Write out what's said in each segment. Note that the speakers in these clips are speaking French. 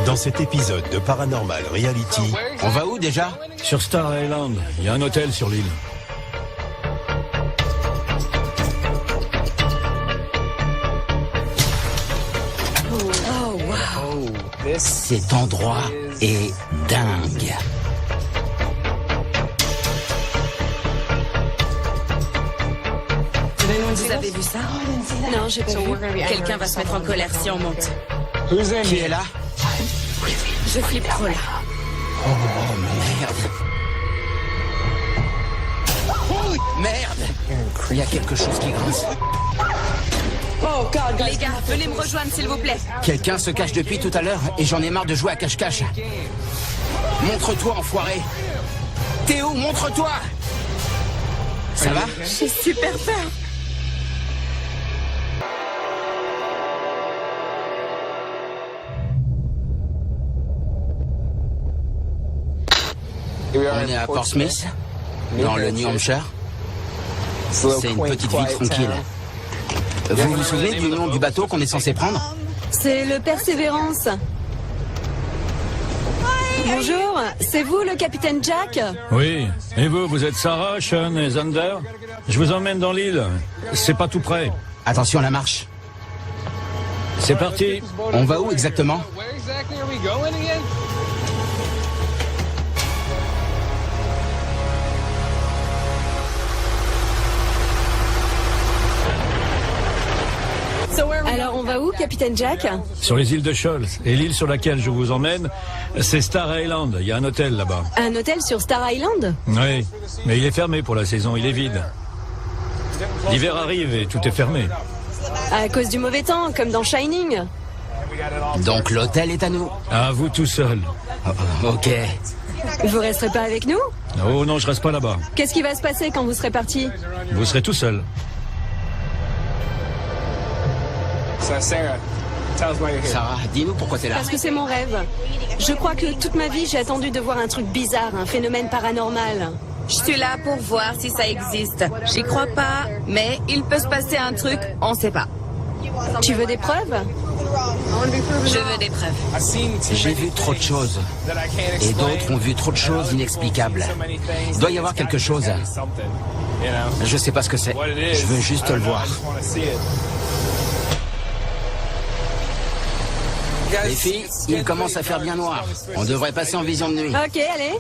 Dans cet épisode de Paranormal Reality, on va où déjà? Sur Star Island, il y a un hôtel sur l'île. Oh, wow. Cet endroit est dingue. Vous avez vu ça? Non, j'ai pas vu. Quelqu'un va se mettre en colère si on monte. Qui est là? Je flippe trop là. Oh, merde. Merde! Il y a quelque chose qui grince. Les gars, venez me rejoindre s'il vous plaît. Quelqu'un se cache depuis tout à l'heure et j'en ai marre de jouer à cache-cache. Montre-toi, enfoiré. Théo, montre-toi! Ça va? J'ai super peur. On est à Port Smith, dans le New Hampshire. C'est une petite ville tranquille. Vous vous souvenez du nom du bateau qu'on est censé prendre? C'est le Persévérance. Bonjour, c'est vous le capitaine Jack? Oui. Et vous êtes Sarah, Sean et Zander? Je vous emmène dans l'île. C'est pas tout près. Attention à la marche. C'est parti. On va où exactement? Alors on va où, capitaine Jack? Sur les îles de Shoals. Et l'île sur laquelle je vous emmène, c'est Star Island. Il y a un hôtel là-bas. Un hôtel sur Star Island? Oui. Mais il est fermé pour la saison. Il est vide. L'hiver arrive et tout est fermé. À cause du mauvais temps, comme dans Shining. Donc l'hôtel est à nous. À vous tout seul. Ok. Vous resterez pas avec nous? Oh non, je reste pas là-bas. Qu'est-ce qui va se passer quand vous serez partis? Vous serez tout seul. Sarah, dis-nous pourquoi t'es là. Parce que c'est mon rêve. Je crois que toute ma vie, j'ai attendu de voir un truc bizarre, un phénomène paranormal. Je suis là pour voir si ça existe. J'y crois pas, mais il peut se passer un truc, on sait pas. Tu veux des preuves? Je veux des preuves. J'ai vu trop de choses. Et d'autres ont vu trop de choses inexplicables. Il doit y avoir quelque chose. Je sais pas ce que c'est. Je veux juste le voir. Les filles, il commence à faire bien noir. On devrait passer en vision de nuit. Ok, allez.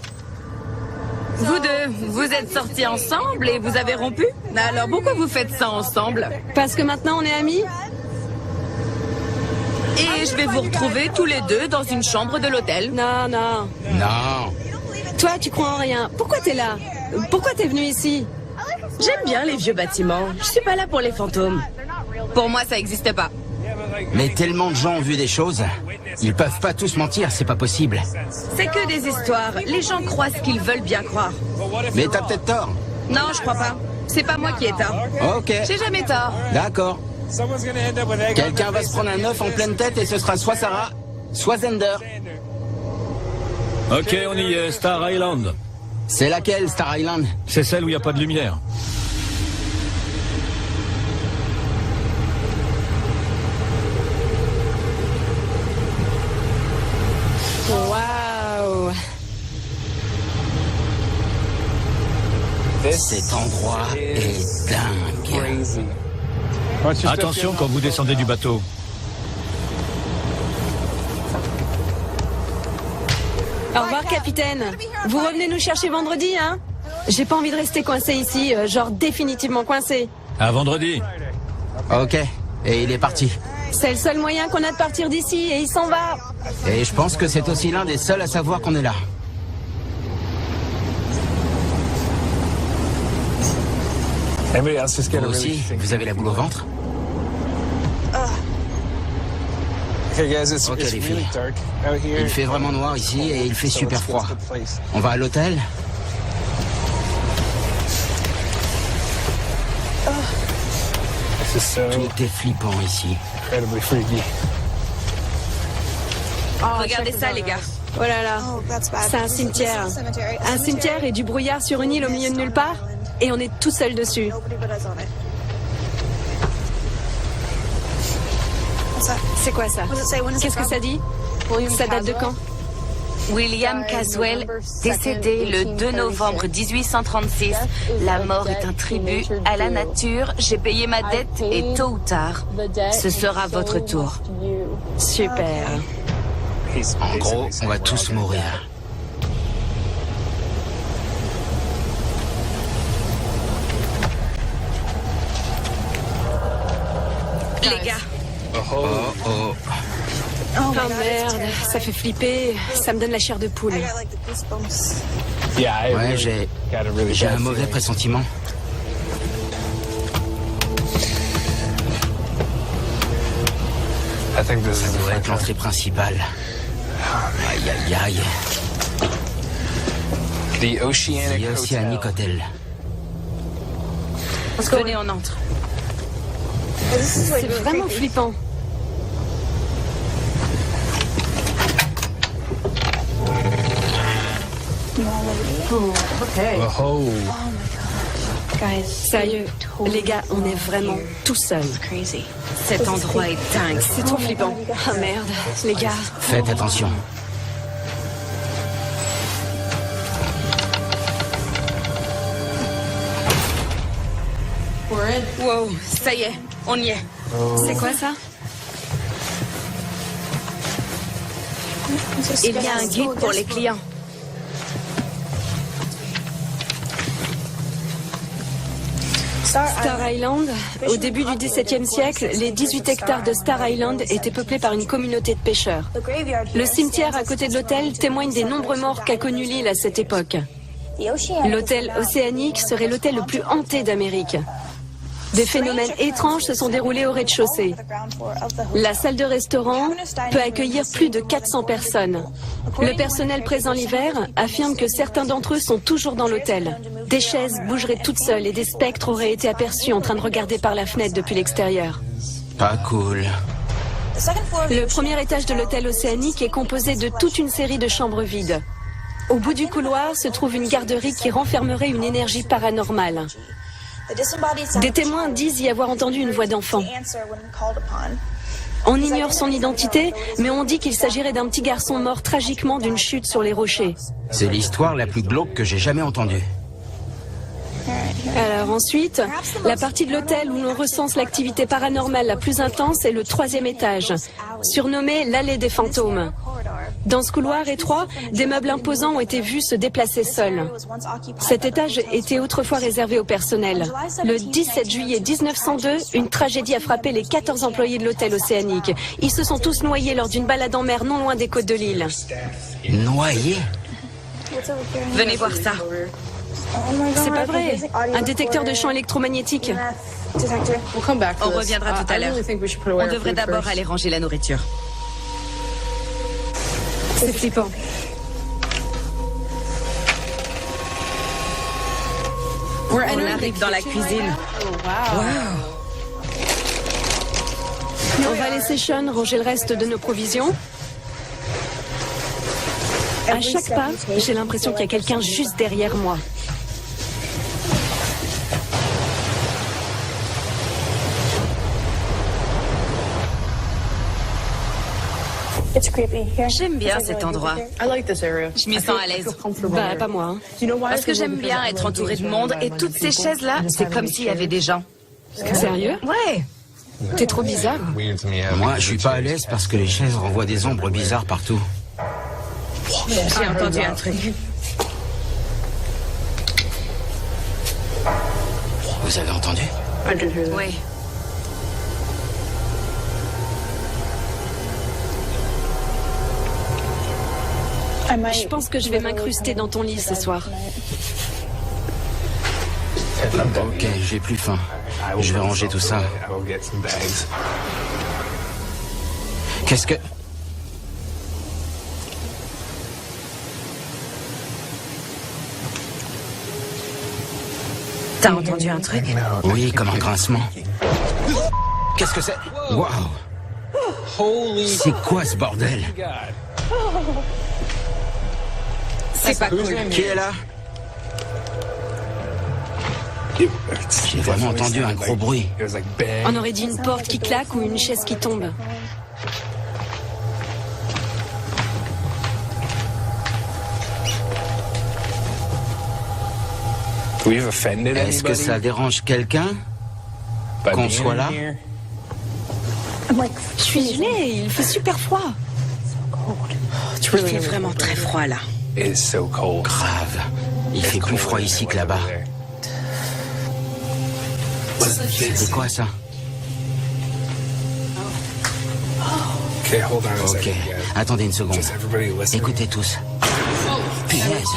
Vous deux, vous êtes sortis ensemble et vous avez rompu? Alors pourquoi vous faites ça ensemble? Parce que maintenant on est amis? Et je vais vous retrouver tous les deux dans une chambre de l'hôtel. Non, non. Non. Toi, tu crois en rien. Pourquoi t'es là? Pourquoi t'es venu ici? J'aime bien les vieux bâtiments. Je suis pas là pour les fantômes. Pour moi, ça n'existe pas. Mais tellement de gens ont vu des choses. Ils peuvent pas tous mentir, c'est pas possible. C'est que des histoires. Les gens croient ce qu'ils veulent bien croire. Mais t'as peut-être tort. Non, je crois pas. C'est pas moi qui ai tort. Ok. J'ai jamais tort. D'accord. Quelqu'un va se prendre un œuf en pleine tête et ce sera soit Sarah, soit Zender. Ok, on y est. Star Island. C'est laquelle, Star Island? C'est celle où il n'y a pas de lumière. Waouh! Cet endroit est dingue. Attention quand vous descendez du bateau. Au revoir, capitaine. Vous revenez nous chercher vendredi, hein? J'ai pas envie de rester coincé ici, genre définitivement coincé. À vendredi. Ok. Et il est parti. C'est le seul moyen qu'on a de partir d'ici et il s'en va. Et je pense que c'est aussi l'un des seuls à savoir qu'on est là. Vous aussi, vous avez la boule au ventre? Ok les filles, il fait vraiment noir ici et il fait super froid. On va à l'hôtel? Tout est flippant ici. Regardez ça, les gars. Oh là là, c'est un cimetière. Un cimetière et du brouillard sur une île au milieu de nulle part. Et on est tout seul dessus. C'est quoi ça? Qu'est-ce que ça dit? Ça date de quand? William Caswell, décédé le 2 novembre 1836. La mort est un tribut à la nature. J'ai payé ma dette et tôt ou tard, ce sera votre tour. Super. En gros, on va tous mourir. Les gars, Oh. Oh merde, ça fait flipper. Ça me donne la chair de poule. Ouais, j'ai un mauvais pressentiment. Ça devrait être l'entrée principale. Aïe, aïe, aïe. The Oceanic Hotel. venez, on entre. C'est vraiment flippant. Sérieux, les gars, on est vraiment tout seuls. Cet endroit est dingue. C'est trop flippant. Ah merde, les gars. Faites attention. Wow, ça y est, on y est. C'est quoi ça? Il y a un guide pour les clients. Star Island, au début du XVIIe siècle, les 18 hectares de Star Island étaient peuplés par une communauté de pêcheurs. Le cimetière à côté de l'hôtel témoigne des nombreux morts qu'a connu l'île à cette époque. L'hôtel Océanique serait l'hôtel le plus hanté d'Amérique. Des phénomènes étranges se sont déroulés au rez-de-chaussée. La salle de restaurant peut accueillir plus de 400 personnes. Le personnel présent l'hiver affirme que certains d'entre eux sont toujours dans l'hôtel. Des chaises bougeraient toutes seules et des spectres auraient été aperçus en train de regarder par la fenêtre depuis l'extérieur. Pas cool. Le premier étage de l'hôtel Océanique est composé de toute une série de chambres vides. Au bout du couloir se trouve une garderie qui renfermerait une énergie paranormale. Des témoins disent y avoir entendu une voix d'enfant. On ignore son identité, mais on dit qu'il s'agirait d'un petit garçon mort tragiquement d'une chute sur les rochers. C'est l'histoire la plus glauque que j'ai jamais entendue. Alors ensuite, la partie de l'hôtel où l'on recense l'activité paranormale la plus intense est le 3e étage, surnommé l'allée des fantômes. Dans ce couloir étroit, des meubles imposants ont été vus se déplacer seuls. Cet étage était autrefois réservé au personnel. Le 17 juillet 1902, une tragédie a frappé les 14 employés de l'hôtel Océanique. Ils se sont tous noyés lors d'une balade en mer non loin des côtes de l'île. Noyés? Venez voir ça. C'est pas vrai. Un détecteur de champs électromagnétiques. On reviendra tout à l'heure. On devrait d'abord aller ranger la nourriture. C'est flippant. On arrive dans la cuisine. On va laisser Sean ranger le reste de nos provisions. À chaque pas, j'ai l'impression qu'il y a quelqu'un juste derrière moi. J'aime bien cet endroit. Je m'y sens à l'aise. Bah, pas moi. Hein. Parce que j'aime bien être entourée de monde et toutes ces chaises-là, c'est comme s'il y avait des gens. Sérieux? Ouais. T'es trop bizarre. Moi, je suis pas à l'aise parce que les chaises renvoient des ombres bizarres partout. J'ai entendu un truc. Vous avez entendu? Oui. Je pense que je vais m'incruster dans ton lit ce soir. Ok, j'ai plus faim. Je vais ranger tout ça. Qu'est-ce que... T'as entendu un truc? Oui, comme un grincement. Qu'est-ce que c'est? Waouh! C'est quoi ce bordel? C'est pas cool. Qui est là? J'ai vraiment entendu un gros bruit. On aurait dit une porte qui claque ou une chaise qui tombe. Est-ce que ça dérange quelqu'un qu'on soit là? Je suis gelée, il fait super froid. Il fait vraiment très froid là. Grave. Il fait plus froid ici que là-bas. C'est quoi ça? Ok, attendez une seconde. Écoutez tous. Punaise.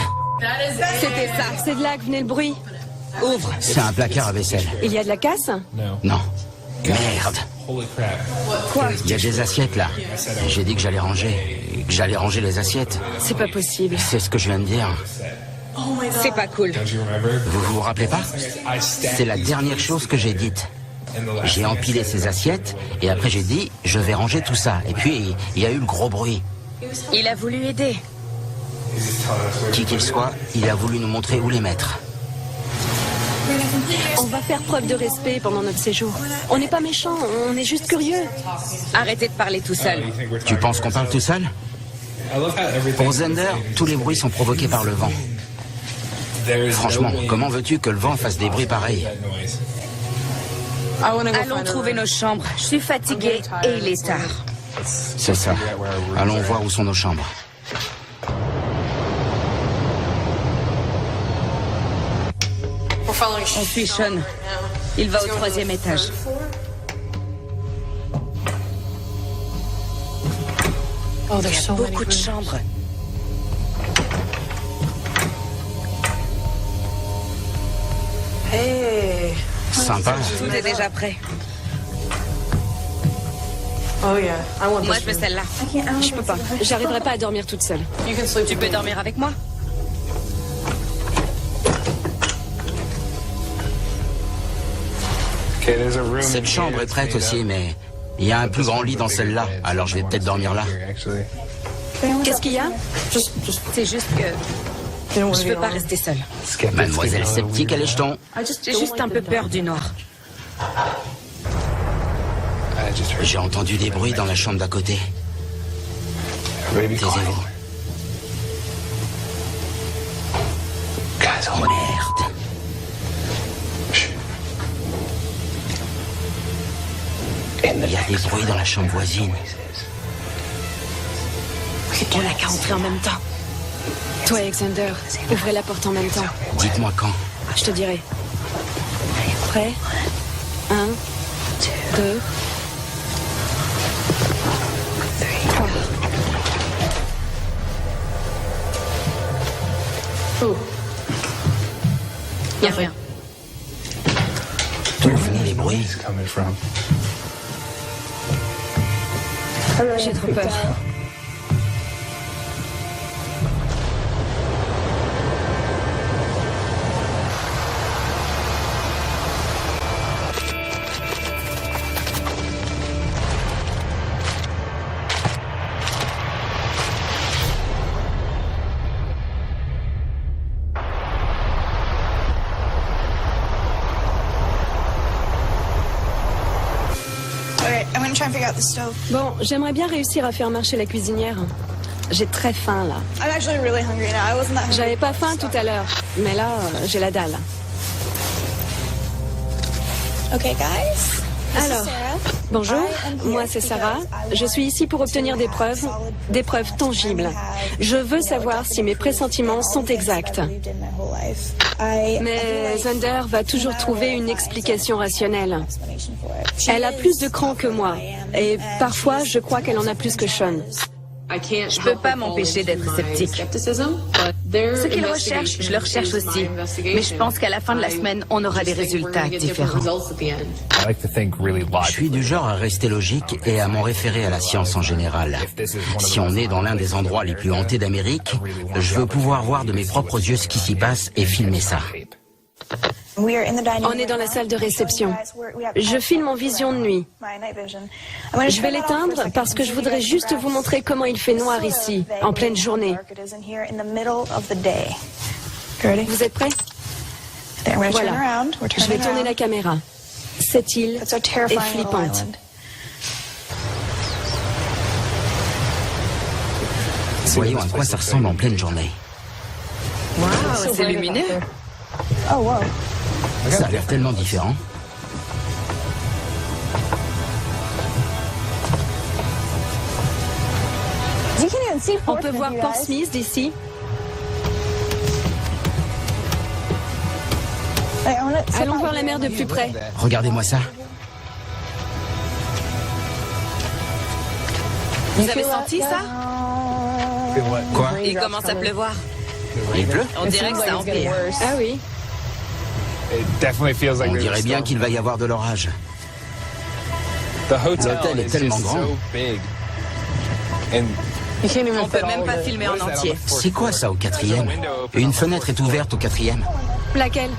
C'était ça. C'est de là que venait le bruit. Ouvre. C'est un placard à vaisselle. Il y a de la casse? Non. Merde. Quoi? Il y a des assiettes là. J'ai dit que j'allais ranger. Que j'allais ranger les assiettes. C'est pas possible. C'est ce que je viens de dire. C'est pas cool. Vous vous rappelez pas? C'est la dernière chose que j'ai dite. J'ai empilé ces assiettes et après j'ai dit je vais ranger tout ça. Et puis il y a eu le gros bruit. Il a voulu aider. Qui qu'il soit, il a voulu nous montrer où les mettre. On va faire preuve de respect pendant notre séjour. On n'est pas méchants, on est juste curieux. Arrêtez de parler tout seul. Tu penses qu'on parle tout seul? Pour Zender, tous les bruits sont provoqués par le vent. Franchement, comment veux-tu que le vent fasse des bruits pareils? Allons trouver nos chambres. Je suis fatiguée et il est tard. C'est ça. Allons voir où sont nos chambres. On suit Sean. Il va au 3e étage. Il y a beaucoup de chambres. Sympa. Tout est déjà prêt. Moi, je veux celle-là. Je peux pas. J'arriverai pas à dormir toute seule. Tu peux dormir avec moi? Cette chambre est prête aussi, mais il y a un plus grand lit dans celle-là. Alors je vais peut-être dormir là. Qu'est-ce qu'il y a? C'est juste que je peux pas rester seule. Mademoiselle sceptique à l'écheton. J'ai juste un peu peur du noir. J'ai entendu des bruits dans la chambre d'à côté. Taisez-vous. Oh merde. Il y a des bruits dans la chambre voisine. On n'a qu'à entrer en même temps. Toi et Xander, ouvrez la porte en même temps. Dites-moi quand. Je te dirai. Prêt? 1, 2, 3. Oh. Y a rien. D'où venaient les bruits? J'ai trop peur. Bon, j'aimerais bien réussir à faire marcher la cuisinière. J'ai très faim là. J'avais pas faim tout à l'heure, mais là, j'ai la dalle. Alors, bonjour, moi c'est Sarah. Je suis ici pour obtenir des preuves tangibles. Je veux savoir si mes pressentiments sont exacts. Mais Zander va toujours trouver une explication rationnelle. Elle a plus de cran que moi, et parfois je crois qu'elle en a plus que Sean. Je peux pas m'empêcher d'être sceptique. Ce qu'il recherche, je le recherche aussi. Mais je pense qu'à la fin de la semaine, on aura des résultats différents. Je suis du genre à rester logique et à m'en référer à la science en général. Si on est dans l'un des endroits les plus hantés d'Amérique, je veux pouvoir voir de mes propres yeux ce qui s'y passe et filmer ça. On est dans la salle de réception. Je filme en vision de nuit. Je vais l'éteindre parce que je voudrais juste vous montrer comment il fait noir ici, en pleine journée. Vous êtes prêts? Voilà. Je vais tourner la caméra. Cette île est flippante. Voyons à quoi ça ressemble en pleine journée. Waouh, c'est lumineux. Ça a l'air tellement différent. On peut voir Port Smith d'ici. Allons voir la mer de plus près. Regardez-moi ça. Vous avez senti ça? Quoi? Il commence à pleuvoir. Il pleut? On dirait que ça empire. Ah oui. On dirait bien qu'il va y avoir de l'orage. L'hôtel est tellement grand. On peut même pas filmer en entier. C'est quoi ça au 4e? Une fenêtre est ouverte au 4e. Laquelle?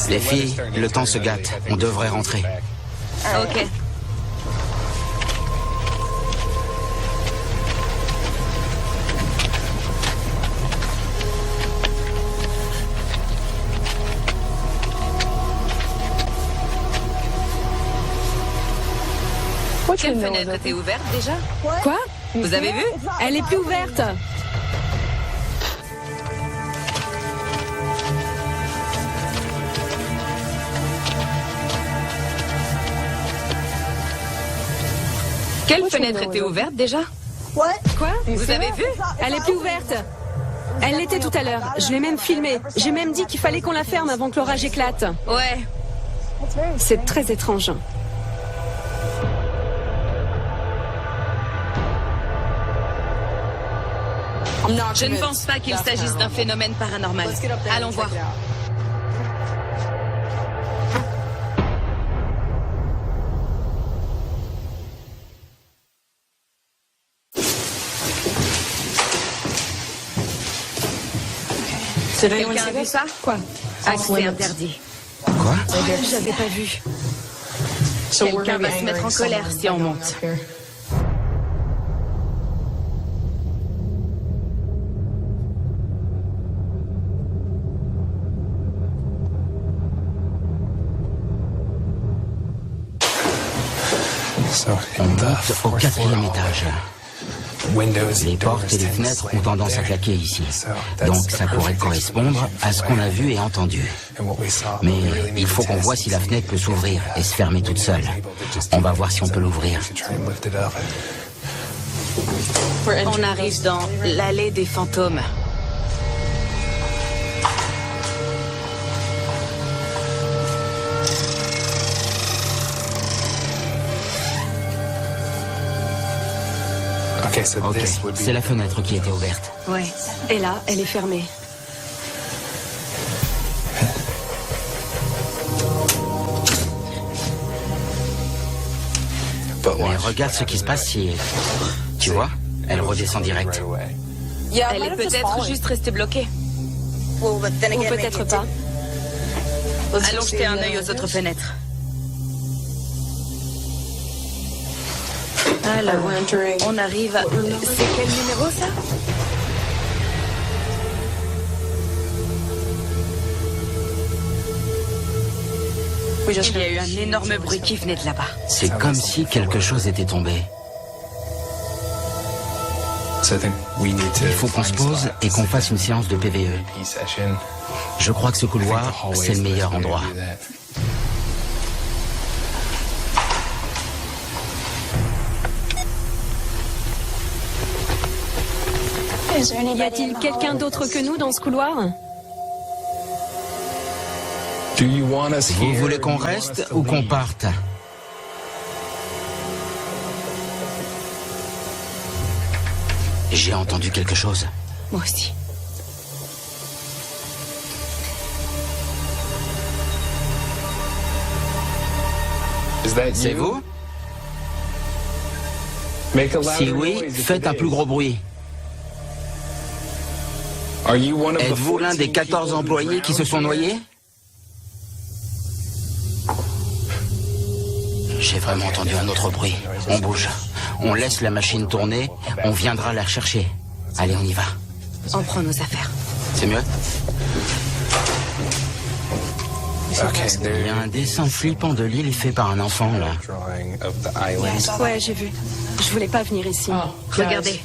Les filles, le temps se gâte. On devrait rentrer. Ok. Quelle fenêtre était ouverte déjà? Quoi? Vous avez vu? Elle est plus ouverte. Quelle fenêtre était ouverte déjà? Quoi? Vous avez vu? Elle est plus ouverte. Elle l'était tout à l'heure. Je l'ai même filmée. J'ai même dit qu'il fallait qu'on la ferme avant que l'orage éclate. Ouais. C'est très étrange. Je ne pense pas qu'il s'agisse d'un phénomène paranormal. Allons voir. Quelqu'un a vu ça? Quoi? Accès interdit. Quoi? J'avais pas vu. Quelqu'un va se mettre en colère si on monte. On monte au 4e étage. Les portes et les fenêtres ont tendance à claquer ici. Donc ça pourrait correspondre à ce qu'on a vu et entendu. Mais il faut qu'on voit si la fenêtre peut s'ouvrir et se fermer toute seule. On va voir si on peut l'ouvrir. On arrive dans l'allée des fantômes. Ok, c'est la fenêtre qui était ouverte. Ouais. Et là, elle est fermée. Mais regarde ce qui se passe si... Tu vois? Elle redescend direct. Elle est peut-être juste restée bloquée. Ou peut-être pas. Allons jeter un œil aux autres fenêtres. Alors, on arrive à... C'est quel numéro, ça? Il y a eu un énorme bruit qui venait de là-bas. C'est comme si quelque chose était tombé. Il faut qu'on se pose et qu'on fasse une séance de PVE. Je crois que ce couloir, c'est le meilleur endroit. Y a-t-il quelqu'un d'autre que nous dans ce couloir? Vous voulez qu'on reste ou qu'on parte? J'ai entendu quelque chose. Moi aussi. C'est vous? Si oui, faites un plus gros bruit. Êtes-vous l'un des 14 employés qui se sont noyés? J'ai vraiment entendu un autre bruit. On bouge. On laisse la machine tourner. On viendra la rechercher. Allez, on y va. On prend nos affaires. C'est mieux? Il y a un dessin flippant de l'île fait par un enfant, là. Ouais, j'ai vu. Je voulais pas venir ici. Regardez,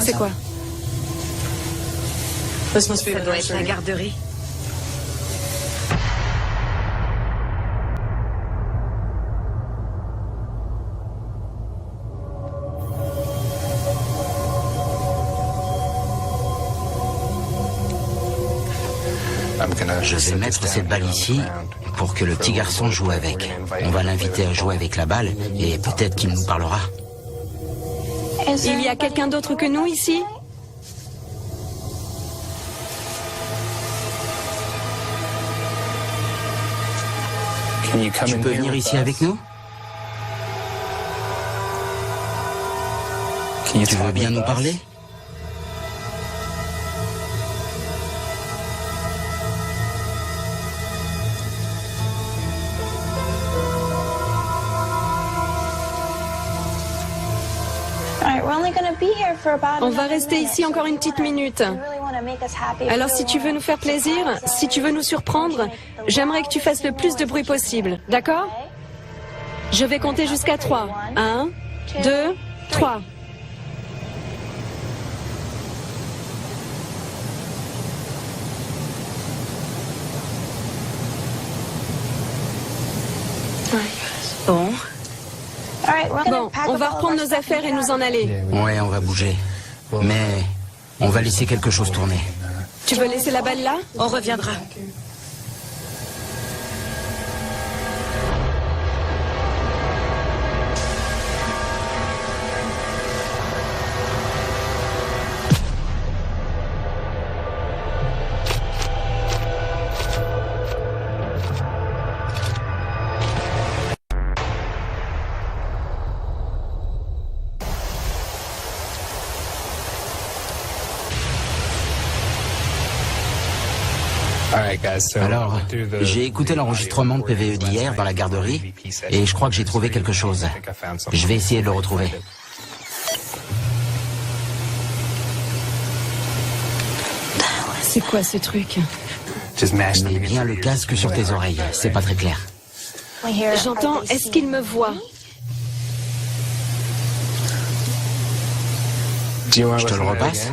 C'est quoi? ça doit être la garderie. Je vais mettre cette balle ici pour que le petit garçon joue avec. On va l'inviter à jouer avec la balle et peut-être qu'il nous parlera. Il y a quelqu'un d'autre que nous ici? Tu peux venir ici avec nous? Tu veux bien nous parler? On va rester ici encore une petite minute. Alors si tu veux nous faire plaisir, si tu veux nous surprendre, j'aimerais que tu fasses le plus de bruit possible, d'accord? Je vais compter jusqu'à 3. 1, 2, 3. Bon, Bon, on va reprendre nos affaires et nous en aller. Ouais, on va bouger. Mais on va laisser quelque chose tourner. Tu veux laisser la balle là? on reviendra. Alors, j'ai écouté l'enregistrement de PVE d'hier dans la garderie et je crois que j'ai trouvé quelque chose. Je vais essayer de le retrouver. C'est quoi ce truc? Mets bien le casque sur tes oreilles, c'est pas très clair. J'entends, est-ce qu'il me voit? Je te le repasse?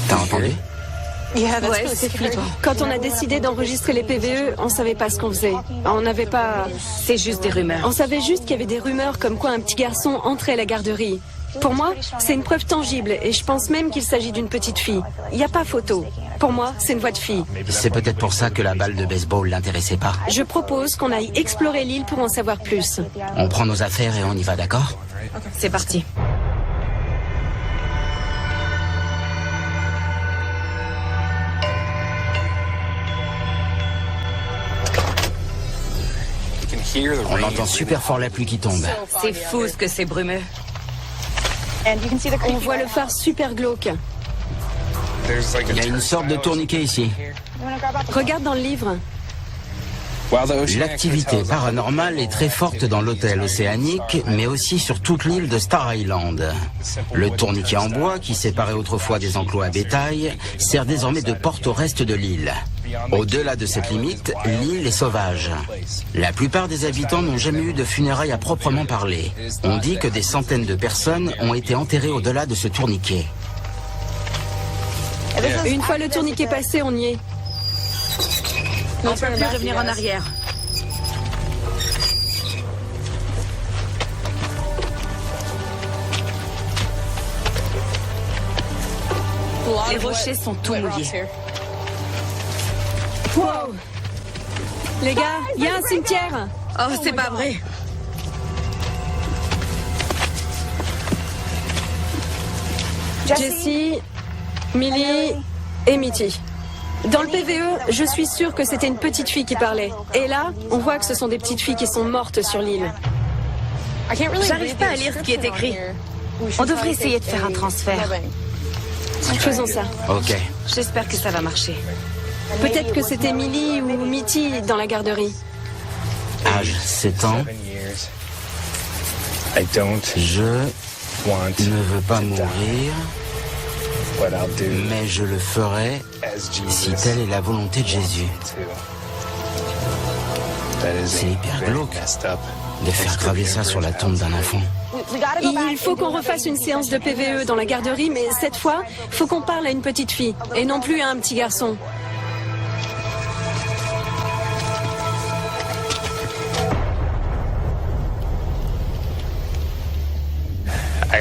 T'as entendu? Ouais, c'est flippant. Quand on a décidé d'enregistrer les PVE, on savait pas ce qu'on faisait. On n'avait pas... C'est juste des rumeurs. On savait juste qu'il y avait des rumeurs comme quoi un petit garçon entrait à la garderie. Pour moi, c'est une preuve tangible et je pense même qu'il s'agit d'une petite fille. Il n'y a pas photo. Pour moi, c'est une voix de fille. C'est peut-être pour ça que la balle de baseball l'intéressait pas. Je propose qu'on aille explorer l'île pour en savoir plus. On prend nos affaires et on y va, d'accord? C'est parti. On entend super fort la pluie qui tombe. C'est fou ce que c'est brumeux. On voit le phare super glauque. Il y a une sorte de tourniquet ici. Regarde dans le livre. L'activité paranormale est très forte dans l'hôtel océanique, mais aussi sur toute l'île de Star Island. Le tourniquet en bois, qui séparait autrefois des enclos à bétail, sert désormais de porte au reste de l'île. Au-delà de cette limite, l'île est sauvage. La plupart des habitants n'ont jamais eu de funérailles à proprement parler. On dit que des centaines de personnes ont été enterrées au-delà de ce tourniquet. Une fois le tourniquet passé, on y est. On ne peut plus revenir en arrière. Les rochers sont tout mouillés. Wow. Les gars, il y a un cimetière. Oh, c'est pas vrai. Jessie, Millie et Mitty. Dans le PVE, je suis sûre que c'était une petite fille qui parlait. Et là, on voit que ce sont des petites filles qui sont mortes sur l'île. J'arrive pas à lire ce qui est écrit. On devrait essayer de faire un transfert. Faisons ça. Ok. J'espère que ça va marcher. Peut-être que c'était Millie ou Mitty dans la garderie. Âge 7 ans. Je ne veux pas mourir, mais je le ferai Si telle est la volonté de Jésus. C'est hyper glauque de faire graver ça sur la tombe d'un enfant. Il faut qu'on refasse une séance de PVE dans la garderie, mais cette fois, faut qu'on parle à une petite fille, et non plus à un petit garçon.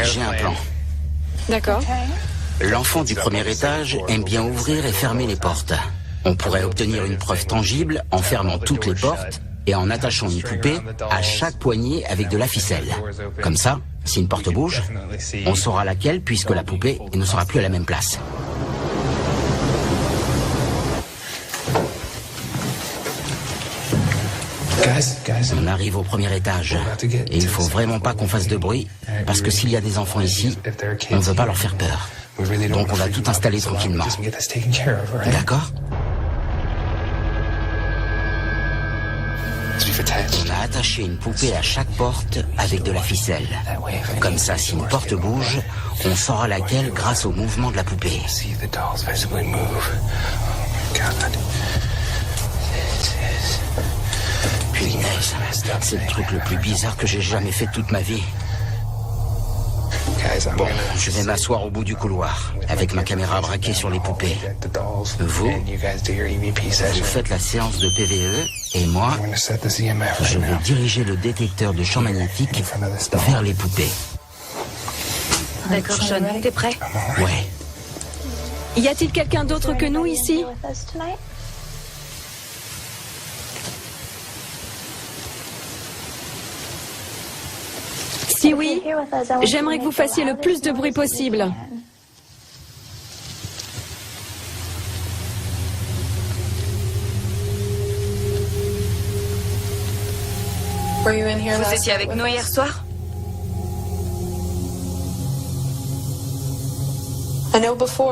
J'ai un plan. D'accord. L'enfant du premier étage aime bien ouvrir et fermer les portes. On pourrait obtenir une preuve tangible en fermant toutes les portes et en attachant une poupée à chaque poignée avec de la ficelle. Comme ça, si une porte bouge, on saura laquelle puisque la poupée ne sera plus à la même place. On arrive au premier étage et il faut vraiment pas qu'on fasse de bruit parce que s'il y a des enfants ici, on ne veut pas leur faire peur. Donc on va tout installer tranquillement. D'accord ? On a attaché une poupée à chaque porte avec de la ficelle. Comme ça, si une porte bouge, on saura laquelle grâce au mouvement de la poupée. Punaise, c'est le truc le plus bizarre que j'ai jamais fait de toute ma vie. Bon, je vais m'asseoir au bout du couloir, avec ma caméra braquée sur les poupées. Vous faites la séance de PVE, et moi, je vais diriger le détecteur de champ magnétique vers les poupées. D'accord, Sean, t'es prêt? Ouais. Y a-t-il quelqu'un d'autre que nous ici? Si oui, j'aimerais que vous fassiez le plus de bruit possible. Vous étiez avec nous hier soir?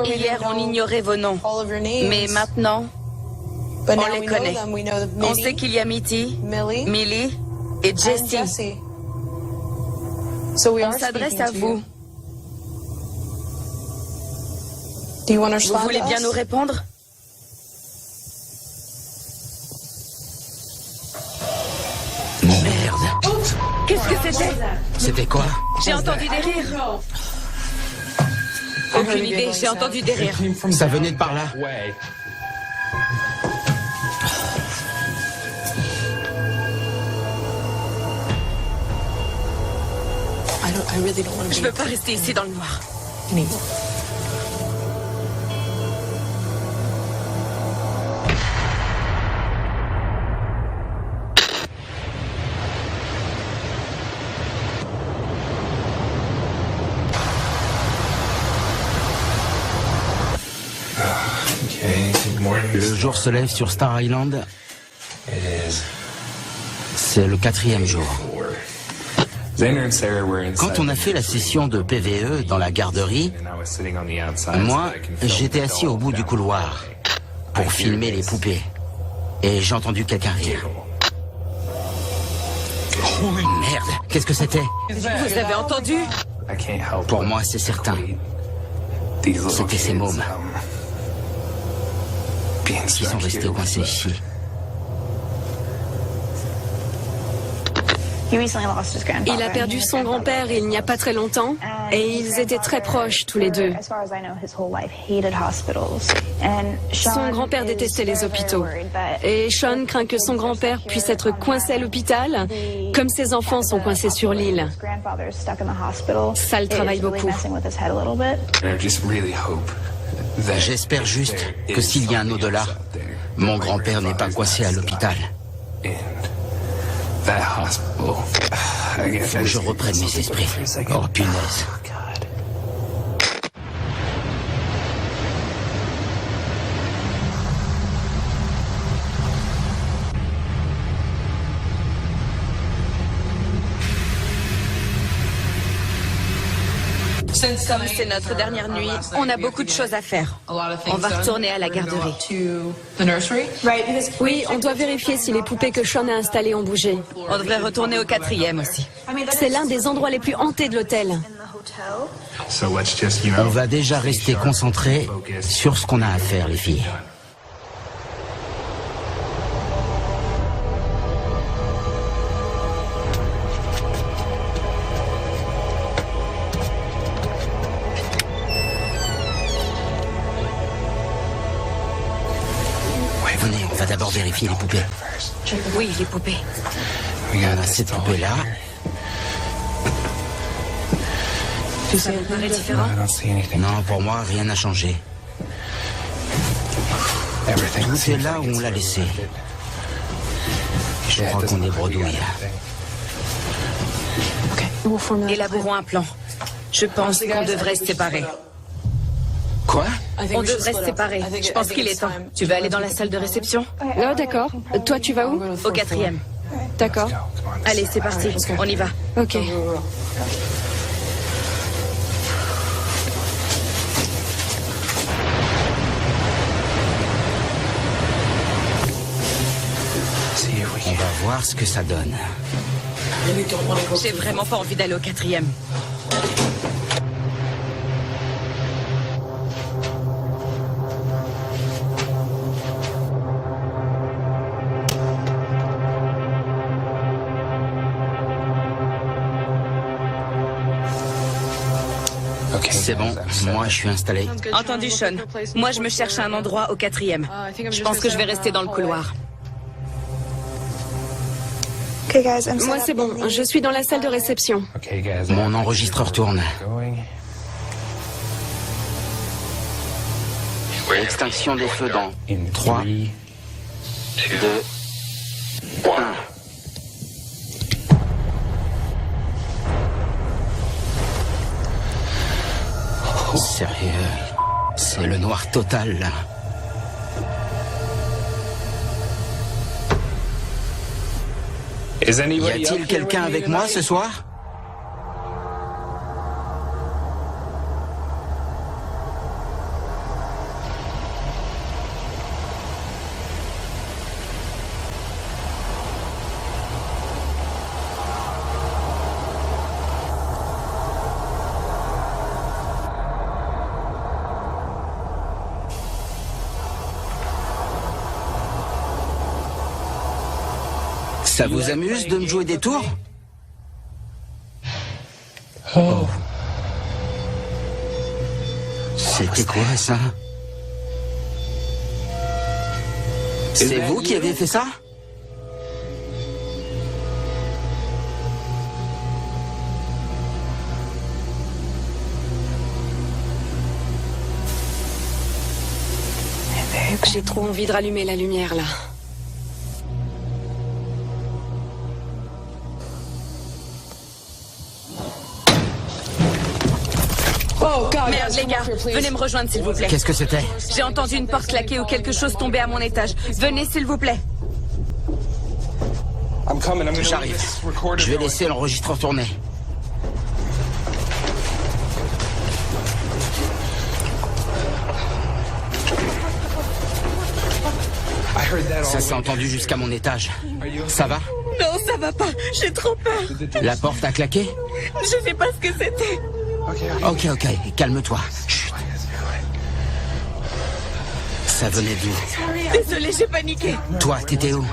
Hier, on ignorait vos noms. Mais maintenant, on les connaît. On sait qu'il y a Mitty, Millie et Jessie. On s'adresse à vous. Vous voulez bien nous répondre? Merde. Qu'est-ce que c'était? C'était quoi? J'ai entendu des rires. Aucune idée, j'ai entendu des rires. Ça venait de par là. Je veux pas rester ici dans le noir. Le jour se lève sur Star Island. C'est le 4e jour. Quand on a fait la session de PVE dans la garderie, moi, j'étais assis au bout du couloir pour filmer les poupées. Et j'ai entendu quelqu'un rire. Oh merde, qu'est-ce que c'était? Vous avez entendu? Pour moi, c'est certain. C'était ces mômes qui sont restés coincés ici. Il a perdu son grand-père il n'y a pas très longtemps et ils étaient très proches tous les deux. Son grand-père détestait les hôpitaux et Sean craint que son grand-père puisse être coincé à l'hôpital comme ses enfants sont coincés sur l'île. Ça le travaille beaucoup. J'espère juste que s'il y a un au-delà, mon grand-père n'est pas coincé à l'hôpital. Faut que je reprenne mes esprits. Oh, punaise. Comme c'est notre dernière nuit, on a beaucoup de choses à faire. On va retourner à la garderie. Oui, on doit vérifier si les poupées que Sean a installées ont bougé. On devrait retourner au 4e aussi. C'est l'un des endroits les plus hantés de l'hôtel. On va déjà rester concentrés sur ce qu'on a à faire, les filles. Venez, on va d'abord vérifier les poupées. Oui, les poupées. On a cette poupée-là. Ça vous paraît différent? Non, pour moi, rien n'a changé. Tout est là où on l'a laissé. Je crois qu'on est bredouille. Élaborons un plan. Je pense qu'on devrait se séparer. Quoi? On devrait se séparer. Je pense qu'il est temps. Tu veux aller dans la salle de réception? Oh, d'accord. Toi, tu vas où? Au 4e. D'accord. Allez, c'est parti. On y va. Ok. On va voir ce que ça donne. J'ai vraiment pas envie d'aller au 4e. C'est bon, moi je suis installé. Entendu, Sean. Moi, je me cherche un endroit au 4e. Je pense que je vais rester dans le couloir. Moi, c'est bon. Je suis dans la salle de réception. Mon enregistreur tourne. Extinction des feux dans 3, 2, 1. Sérieux, c'est le noir total là. Y a-t-il quelqu'un avec moi ce soir? Ça vous amuse de me jouer des tours? Oh. C'était quoi ça? C'est vous qui avez fait ça? J'ai trop envie de rallumer la lumière là. Merde, les gars, venez me rejoindre, s'il vous plaît. Qu'est-ce que c'était? J'ai entendu une porte claquer ou quelque chose tomber à mon étage. Venez, s'il vous plaît. J'arrive. Je vais laisser l'enregistreur tourner. Ça s'est entendu jusqu'à mon étage. Ça va? Non, ça va pas. J'ai trop peur. La porte a claqué? Je sais pas ce que c'était. Ok, calme-toi. Chut. Ça venait d'où? Désolée, j'ai paniqué. Toi, t'étais où?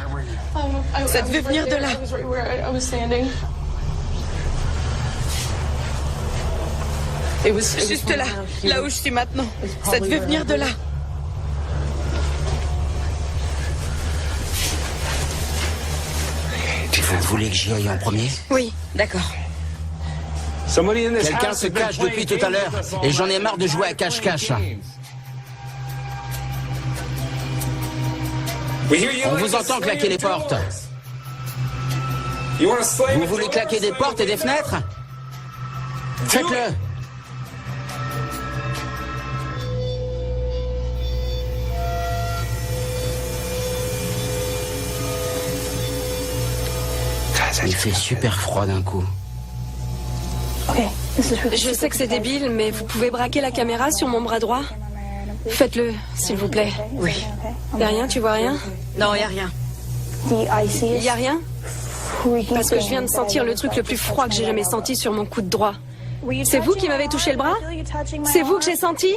Ça devait venir de là. Juste là où je suis maintenant. Ça devait venir de là. Vous voulez que j'y aille en premier? Oui, d'accord. Quelqu'un se cache depuis tout à l'heure et j'en ai marre de jouer à cache-cache. On vous entend claquer les portes. Vous voulez claquer des portes et des fenêtres? Faites-le. Il fait super froid d'un coup. Je sais que c'est débile, mais vous pouvez braquer la caméra sur mon bras droit? Faites-le, s'il vous plaît. Oui. Y'a rien, tu vois rien? Non, y a rien. Y a rien? Parce que je viens de sentir le truc le plus froid que j'ai jamais senti sur mon coude droit. C'est vous qui m'avez touché le bras? C'est vous que j'ai senti?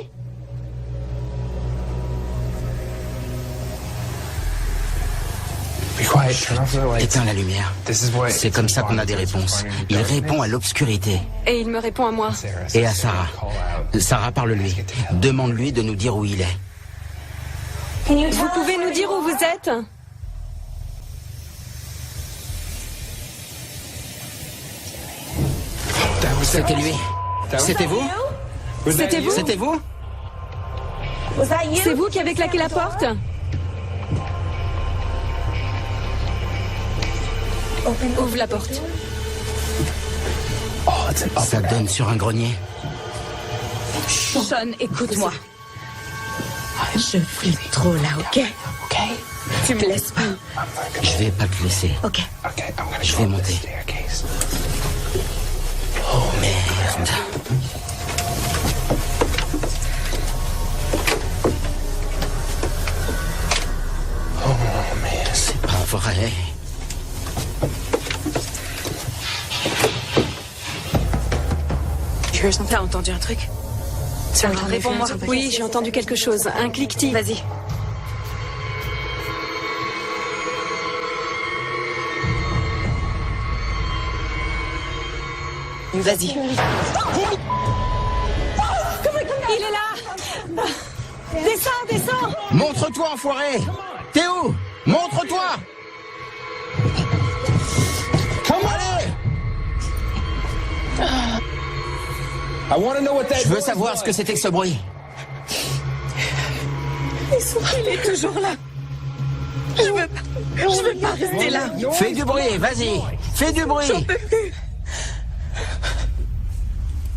Éteins la lumière. C'est comme ça qu'on a des réponses. Il répond à l'obscurité. Et il me répond à moi. Et à Sarah. Sarah, parle-lui. Demande-lui de nous dire où il est. Vous pouvez nous dire où vous êtes? C'était lui. C'était vous? C'était vous? C'était vous? C'est vous qui avez claqué la porte? Ouvre la porte. Ça donne sur un grenier. Sean, écoute-moi. Je flippe trop là, ok? Tu me laisses pas. Je vais pas te laisser. Ok. Je vais monter. Oh merde. C'est pas vrai. T'as entendu un truc? Réponds-moi. Oui, j'ai entendu quelque chose. Un cliquetis. Vas-y. Vas-y. Il est là! Descends! Montre-toi, enfoiré! T'es où? Montre-toi! Allez! Je veux savoir ce que c'était que ce bruit. Il est toujours là. Je veux pas rester là. Fais du bruit, vas-y! Fais du bruit! J'en peux plus.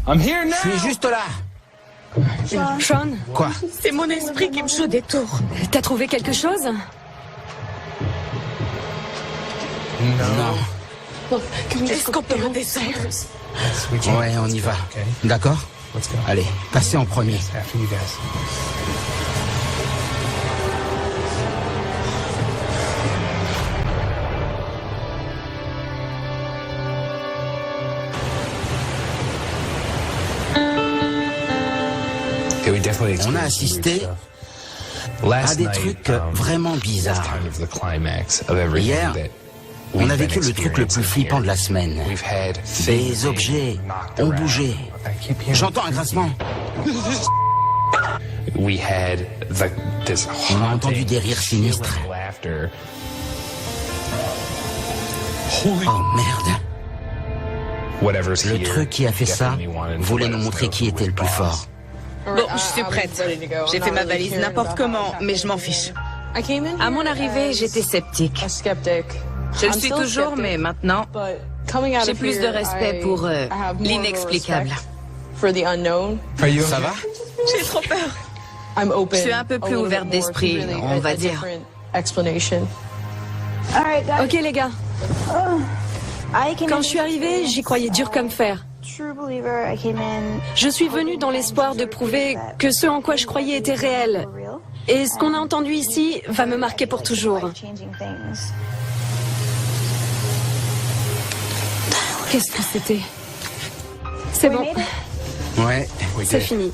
Je suis juste là. Sean, Quoi? C'est mon esprit qui me joue des tours. t'as trouvé quelque chose? Non. Est-ce qu'on peut redescendre? Ouais, on y va. D'accord? Allez, passez en premier. On a assisté à des trucs vraiment bizarres. Hier, on a vécu le truc le plus flippant de la semaine. Des objets ont bougé. J'entends un grincement. On a entendu des rires sinistres. Oh merde. Le truc qui a fait ça voulait nous montrer qui était le plus fort. Bon, je suis prête. J'ai fait ma valise n'importe comment, mais je m'en fiche. À mon arrivée, j'étais sceptique. Je le suis toujours, mais maintenant, j'ai plus de respect pour l'inexplicable. Ça va? J'ai trop peur. Je suis un peu plus ouverte d'esprit, on va dire. Ok les gars. Quand je suis arrivée, j'y croyais dur comme fer. Je suis venue dans l'espoir de prouver que ce en quoi je croyais était réel. Et ce qu'on a entendu ici va me marquer pour toujours. Qu'est-ce que c'était? C'est bon, Ouais. c'est fini.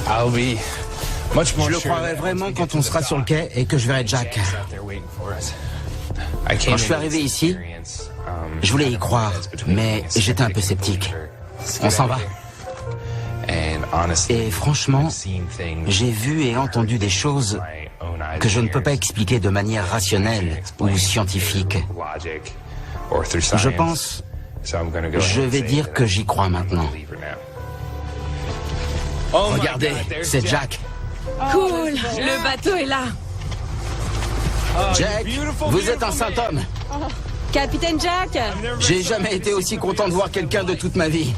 Je le croirai vraiment quand on sera sur le quai et que je verrai Jack. Quand je suis arrivé ici, je voulais y croire, mais j'étais un peu sceptique. On s'en va. Et franchement, j'ai vu et entendu des choses que je ne peux pas expliquer de manière rationnelle ou scientifique. Je pense, je vais dire que j'y crois maintenant. Regardez, c'est Jack. Cool, le bateau est là. Jack, vous êtes un saint homme. Capitaine Jack! J'ai jamais été aussi content de voir quelqu'un de toute ma vie.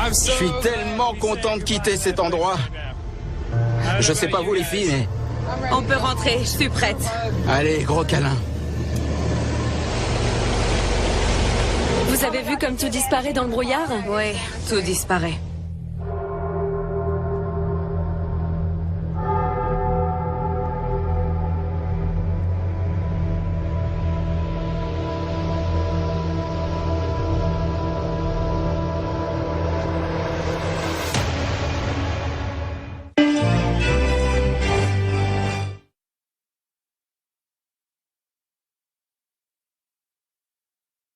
Je suis tellement content de quitter cet endroit. Je sais pas vous les filles, mais... On peut rentrer, je suis prête. Allez, gros câlin. Vous avez vu comme tout disparaît dans le brouillard? Oui, tout disparaît.